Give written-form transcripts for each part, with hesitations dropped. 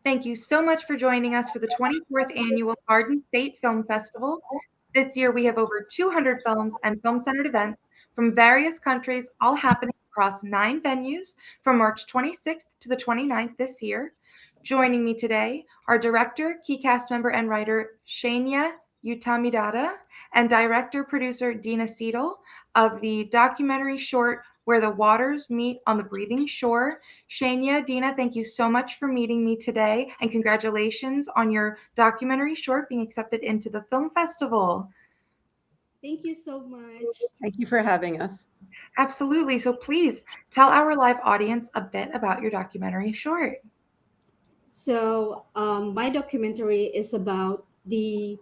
Thank you so much for joining us for the 24th Annual Garden State Film Festival. This year we have over 200 films and film-centered events from various countries, all happening across 9 venues from March 26th to the 29th this year. Joining me today are director, key cast member, and writer Shania Utamidada and director-producer Dina Seidel of the documentary short Where the Waters Meet on the Breathing Shore. Shania, Dina, thank you so much for meeting me today, and congratulations on your documentary short being accepted into the film festival. Thank you so much. Thank you for having us. Absolutely. So please tell our live audience a bit about your documentary short. So, my documentary is about the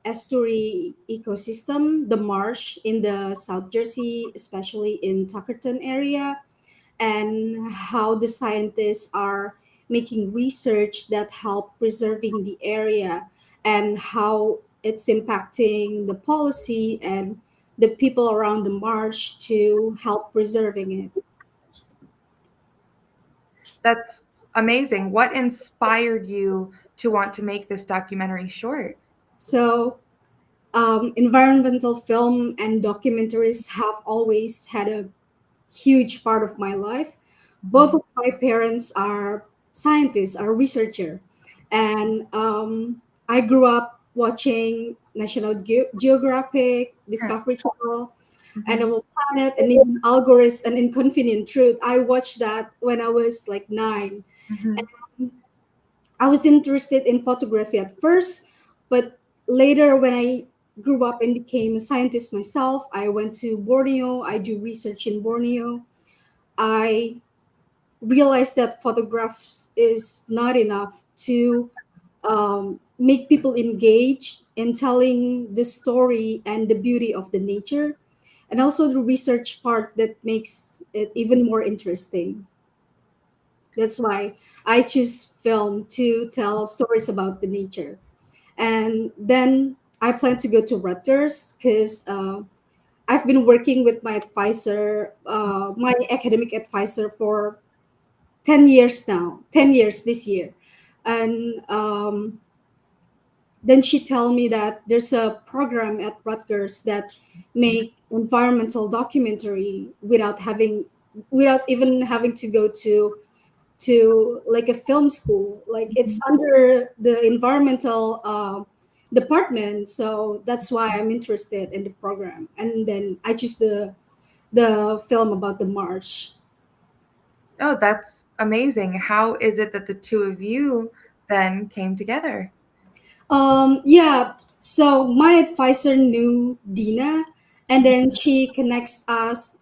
estuary ecosystem, the marsh in the South Jersey, especially in Tuckerton area, and how the scientists are making research that help preserving the area and how it's impacting the policy and the people around the marsh to help preserving it. That's amazing. What inspired you to want to make this documentary short? So, environmental film and documentaries have always had a huge part of my life. Both of my parents are scientists, are researcher, and I grew up watching National Geographic, Discovery Channel, Animal Planet, and even Algorithm and Inconvenient Truth. I watched that when I was like 9. Mhm. And I was interested in photography at first, but later when I grew up and became a scientist myself, I went to Borneo. I do research in Borneo. I realized that photographs is not enough to make people engaged in telling the story and the beauty of the nature, and also the research part that makes it even more interesting. That's why I choose film to tell stories about the nature. And then I plan to go to Rutgers because I've been working with my advisor, my academic advisor, for 10 years now, 10 years this year. And then she told me that there's a program at Rutgers that make environmental documentary without even having to go to like a film school. Like it's under the environmental department. So that's why I'm interested in the program. And then I choose the film about the march. Oh, that's amazing. How is it that the two of you then came together? Yeah. So my advisor knew Dina, and then she connects us.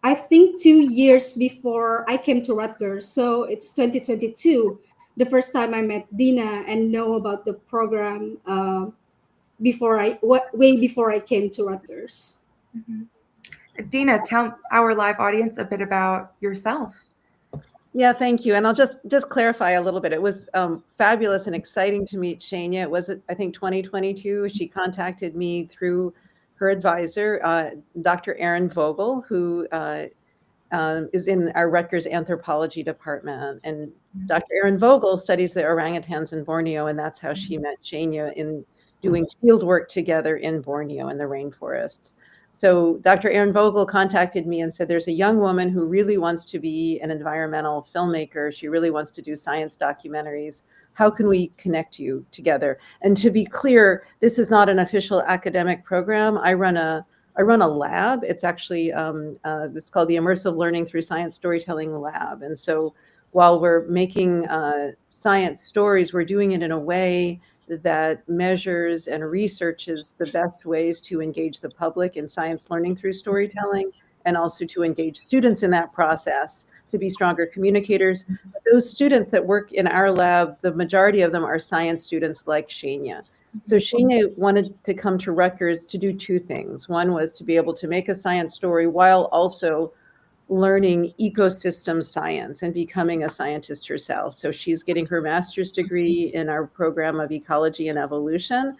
I think 2 years before I came to Rutgers. So it's 2022, the first time I met Dina and know about the program way before I came to Rutgers. Mhm. Dina, tell our live audience a bit about yourself. Yeah, thank you. And I'll just clarify a little bit. It was fabulous and exciting to meet Shania. It was, I think, 2022. She contacted me through her advisor, Dr. Erin Vogel, who is in our Rutgers anthropology department. And Dr. Erin Vogel studies the orangutans in Borneo, and that's how she met Shania in doing field work together in Borneo in the rainforests. So Dr. Erin Vogel contacted me and said, there's a young woman who really wants to be an environmental filmmaker. She really wants to do science documentaries. How can we connect you together? And to be clear, this is not an official academic program. I run a lab. It's actually, it's called the Immersive Learning Through Science Storytelling Lab. And so while we're making science stories, we're doing it in a way that measures and researches the best ways to engage the public in science learning through storytelling, and also to engage students in that process to be stronger communicators. Those students that work in our lab, the majority of them are science students like Shania. So Shania wanted to come to Rutgers to do 2 things. One was to be able to make a science story while also learning ecosystem science and becoming a scientist herself. So she's getting her master's degree in our program of ecology and evolution,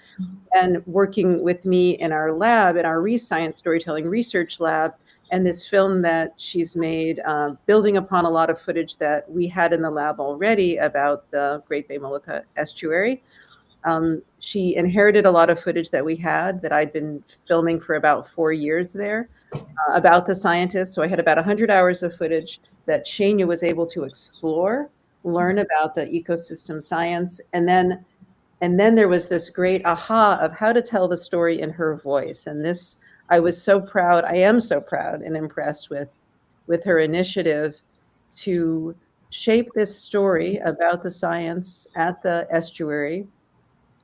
and working with me in our lab, in our science storytelling research lab, and this film that she's made, building upon a lot of footage that we had in the lab already about the Great Bay Molucca estuary. She inherited a lot of footage that we had that I'd been filming for about 4 years there, about the scientists. So I had about 100 hours of footage that Shania was able to explore, learn about the ecosystem science, and then there was this great aha of how to tell the story in her voice. And this, I was so proud. I am so proud and impressed with her initiative to shape this story about the science at the estuary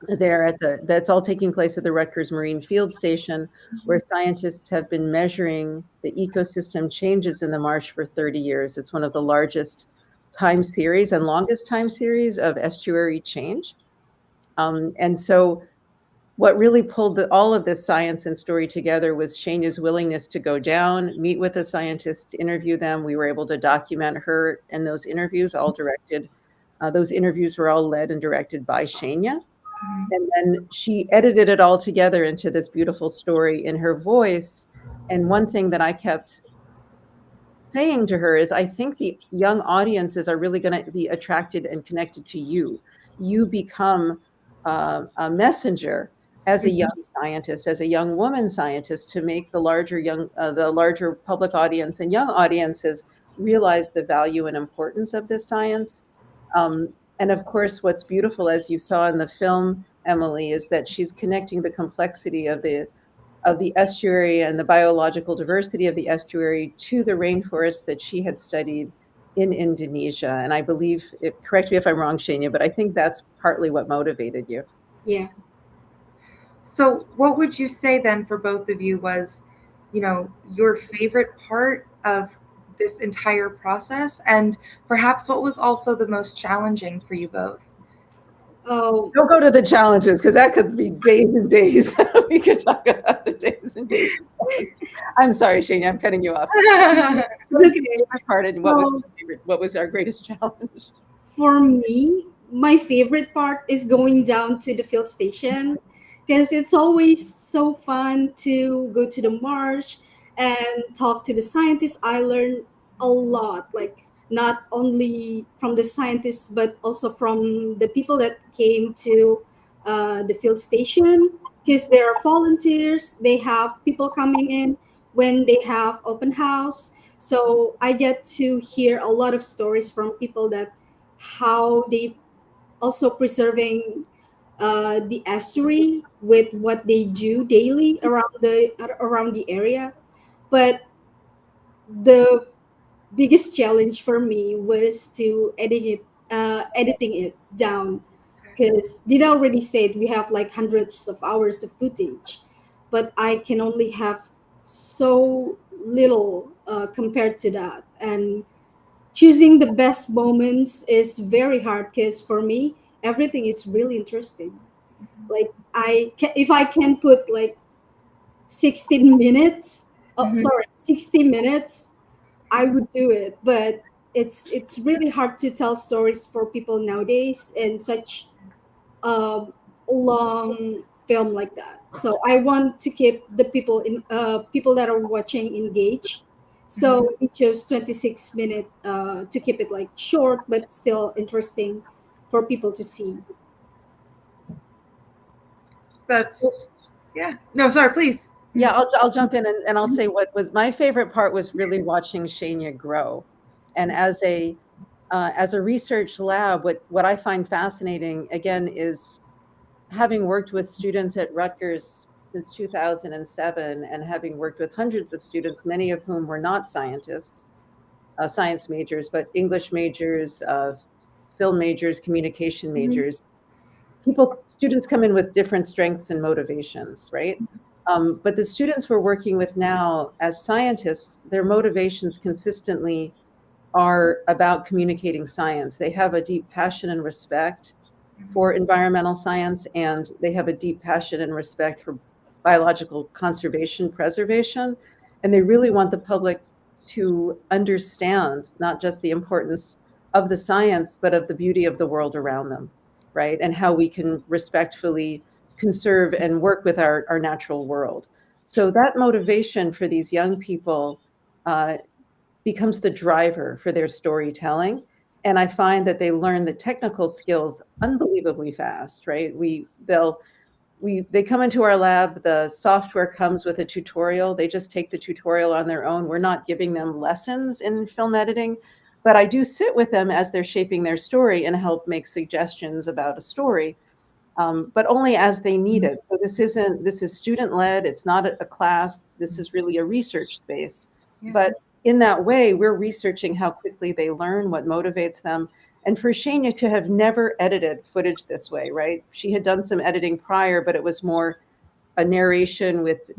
there at the that's all taking place at the Rutgers Marine Field Station, where scientists have been measuring the ecosystem changes in the marsh for 30 years. It's one of the largest time series and longest time series of estuary change. And so what really pulled all of this science and story together was Shania's willingness to go down, meet with the scientists, interview them. We were able to document her in those interviews, all directed. Those interviews were all led and directed by Shania. And then she edited it all together into this beautiful story in her voice. And one thing that I kept saying to her is, I think the young audiences are really going to be attracted and connected to you. You become a messenger as a young scientist, as a young woman scientist, to make the larger public audience and young audiences realize the value and importance of this science. And of course, what's beautiful, as you saw in the film, Emily, is that she's connecting the complexity of the estuary and the biological diversity of the estuary to the rainforest that she had studied in Indonesia. And I believe, correct me if I'm wrong, Shania, but I think that's partly what motivated you. Yeah. So what would you say then for both of you was, your favorite part of this entire process, and perhaps what was also the most challenging for you both? Oh, Don't go to the challenges, because that could be days and days. We could talk about the days and days. I'm sorry, Shania, I'm cutting you off. What was your favorite part, and what was our greatest challenge? for me, my favorite part is going down to the field station because it's always so fun to go to the marsh and talk to the scientists. I learned a lot, like not only from the scientists but also from the people that came to the field station, because there are volunteers. They have people coming in when they have open house. So I get to hear a lot of stories from people that how they also preserving the estuary with what they do daily around the area. But the biggest challenge for me was to editing it down, because Dina already said we have like hundreds of hours of footage, but I can only have so little compared to that. And choosing the best moments is very hard because for me everything is really interesting. Like if I can put like 16 minutes, oh Mhm. sorry, 60 minutes, I would do it. But it's really hard to tell stories for people nowadays in such um, long film like that. So I want to keep the people that are watching engaged. So we chose 26 minute to keep it like short but still interesting for people to see. That's yeah. No, sorry, please. Yeah, I'll jump in and I'll say what was my favorite part was really watching Shania grow. And as a research lab, what I find fascinating again is having worked with students at Rutgers since 2007 and having worked with hundreds of students, many of whom were not scientists, science majors, but English majors, film majors, communication majors. Students come in with different strengths and motivations, right? But the students we're working with now as scientists, their motivations consistently are about communicating science. They have a deep passion and respect for environmental science, and they have a deep passion and respect for biological conservation, preservation, and they really want the public to understand not just the importance of the science, but of the beauty of the world around them, right? And how we can respectfully conserve and work with our natural world. So that motivation for these young people becomes the driver for their storytelling. And I find that they learn the technical skills unbelievably fast, right? They come into our lab, the software comes with a tutorial. They just take the tutorial on their own. We're not giving them lessons in film editing, but I do sit with them as they're shaping their story and help make suggestions about a story, but only as they need it. So this is student-led. It's not a class. This is really a research space. Yeah. But in that way, we're researching how quickly they learn, what motivates them. And for Shania to have never edited footage this way, right? She had done some editing prior, but it was more a narration with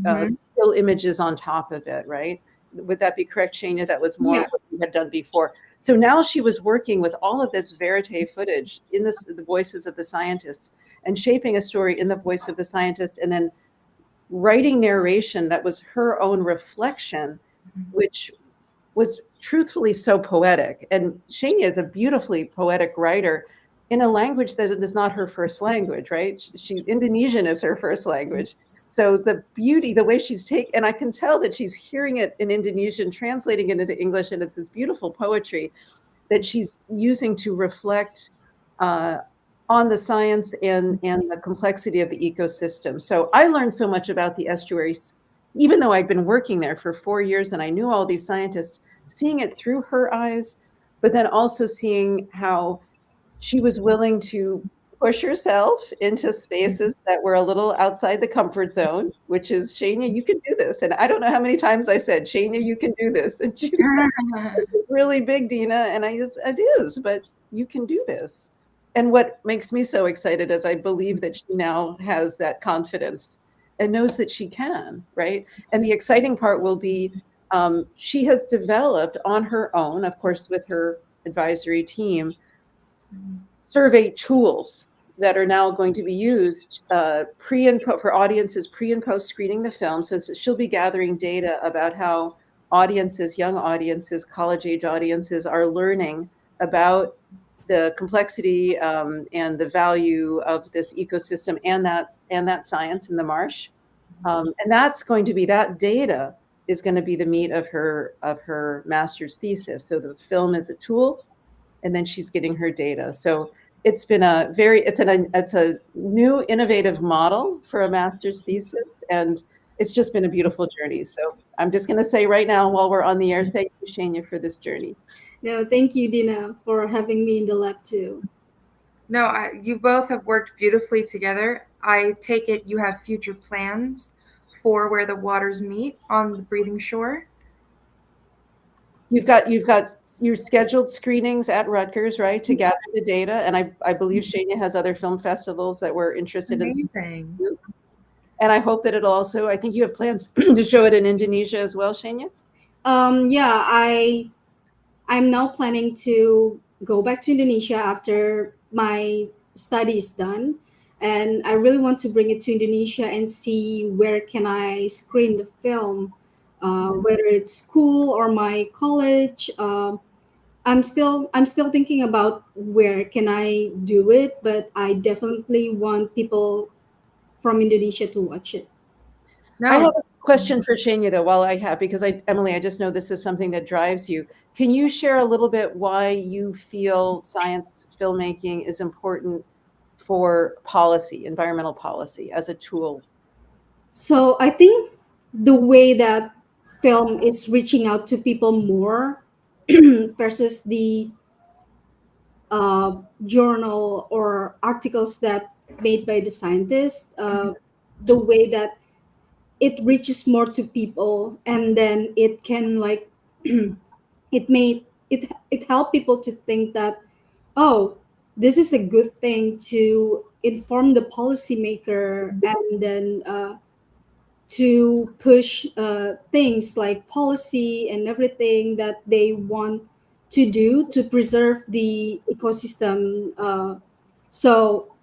still images on top of it, right? Would that be correct, Shania? That was more what you had done before. So now she was working with all of this verite footage in the voices of the scientists and shaping a story in the voice of the scientist, and then writing narration that was her own reflection, which was truthfully so poetic. And Shania is a beautifully poetic writer in a language that is not her first language, right? Indonesian is her first language. So the beauty, the way she's and I can tell that she's hearing it in Indonesian, translating it into English, and it's this beautiful poetry that she's using to reflect on the science and the complexity of the ecosystem. So I learned so much about the estuaries, even though I'd been working there for 4 years and I knew all these scientists, seeing it through her eyes, but then also seeing how she was willing to push herself into spaces that were a little outside the comfort zone, which is, Shania, you can do this. And I don't know how many times I said, Shania, you can do this. And she's like, it's really big, Dina. And it is, but you can do this. And what makes me so excited is I believe that she now has that confidence and knows that she can, right? And the exciting part will be she has developed on her own, of course, with her advisory team, survey tools that are now going to be used pre and for audiences pre and post screening the film. So she'll be gathering data about how audiences, young audiences, college age audiences are learning about the complexity and the value of this ecosystem and that science in the marsh. And that's going to be, that data is going to be the meat of her master's thesis. So the film is a tool, and then she's getting her data. So it's been it's a new innovative model for a master's thesis, and it's just been a beautiful journey. So I'm just going to say right now, while we're on the air, thank you, Shania, for this journey. No, thank you, Dina, for having me in the lab too. No, you both have worked beautifully together. I take it you have future plans for where the waters meet on the breathing shore. You've got your scheduled screenings at Rutgers, right, to gather the data, and I believe Shania has other film festivals that we're interested in. And I hope that it'll also, I think you have plans to show it in Indonesia as well, Shania? Yeah, I'm now planning to go back to Indonesia after my study is done, and I really want to bring it to Indonesia and see where can I screen the film, whether it's school or my college. I'm still thinking about where can I do it, but I definitely want people from Indonesia to watch it. No. I have a question for Shania, though, while I have, because Emily, I just know this is something that drives you. Can you share a little bit why you feel science filmmaking is important for policy, environmental policy, as a tool? So I think the way that film is reaching out to people more versus the journal or articles that made by the scientists, the way that it reaches more to people, and then it can like it help people to think that, oh, this is a good thing to inform the policymaker, and then to push things like policy and everything that they want to do to preserve the ecosystem. So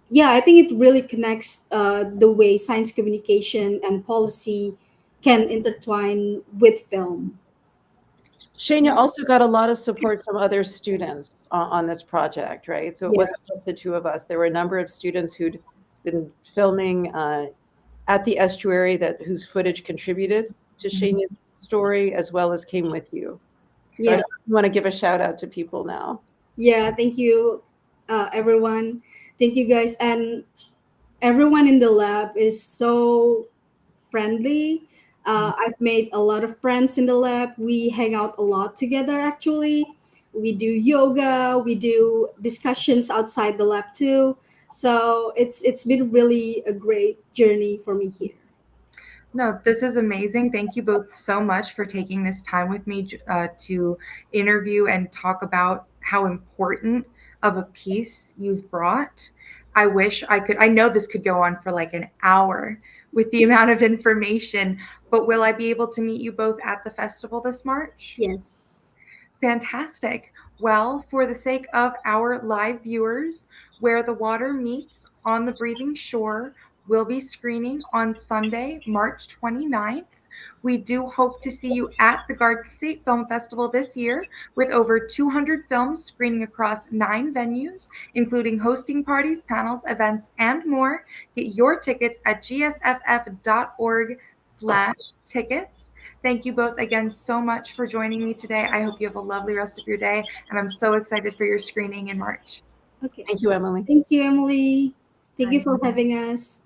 yeah, I think it really connects the way science communication and policy can intertwine with film. Shania also got a lot of support from other students on this project, right? So it wasn't just the two of us. There were a number of students who'd been filming at the estuary whose footage contributed to Shanya's story as well as came with you. So Yeah. I want to give a shout out to people now. Yeah, thank you, everyone. Thank you, guys. And everyone in the lab is so friendly. I've made a lot of friends in the lab. We hang out a lot together, actually. We do yoga, we do discussions outside the lab too. So it's been really a great journey for me here. No, this is amazing. Thank you both so much for taking this time with me to interview and talk about how important of a piece you've brought. I wish I could, I know this could go on for like an hour with the amount of information, but will I be able to meet you both at the festival this March? Yes. Fantastic. Well, for the sake of our live viewers, Where the Water Meets on the Breathing Shore will be screening on Sunday, March 29th. We do hope to see you at the Garden State Film Festival this year with over 200 films screening across 9 venues, including hosting parties, panels, events, and more. Get your tickets at gsff.org/tickets. Thank you both again so much for joining me today. I hope you have a lovely rest of your day, and I'm so excited for your screening in March. Okay. Thank you, Emily. Thank you, Emily. Thank you Bye. for having us.